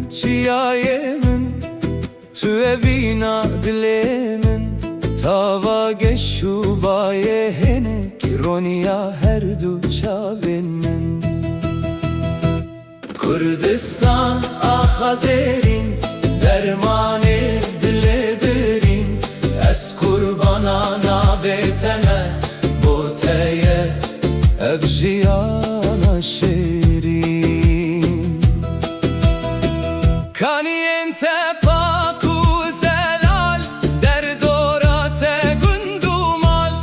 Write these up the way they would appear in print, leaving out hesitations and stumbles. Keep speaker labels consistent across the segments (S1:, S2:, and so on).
S1: چیای من تو وینا دل من تاوا گشو بای هنه گرونیا هر دو چاوین من کردستان آخازرین درمان دل برین از قربانا نابتمه بوتeye evjiyana şirin Kaniyente paku zelal derdorate gundumal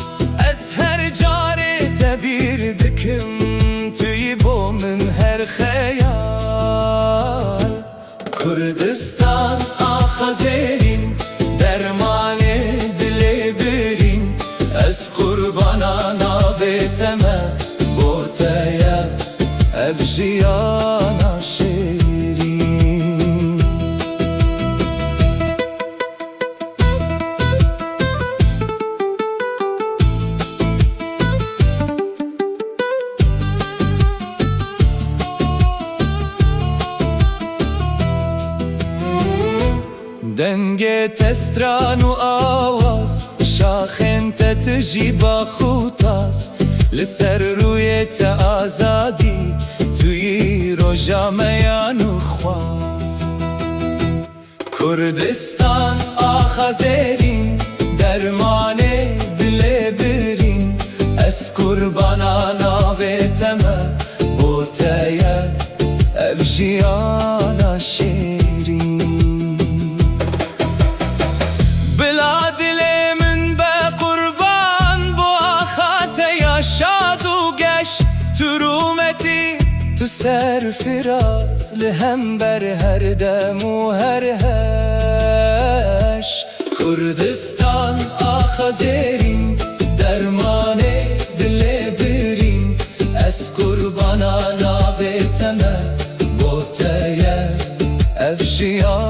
S1: ez her carete bir dikim tüyi bomun her khayal Kurdistan ahazerin dermane dile birin ez kurbana naveteme boteye evjiyana şirin denge testranu avaz شاخنت تجیبا خوتاس لسر رویت آزادی توی روژا میانو خواز کردستان آخازرین درمان دل برین از قربانا ناویتمه بوتeye evjiyana şirin بلا تو سرفراز لهم بر هر دم و هر هش کردستان آخازرین درمان دل برین از قربانا ناویتمه بوتeye evjiyana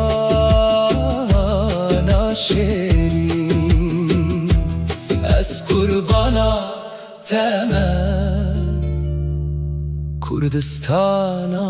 S1: şirin از قربانا تمه Kurdistan'a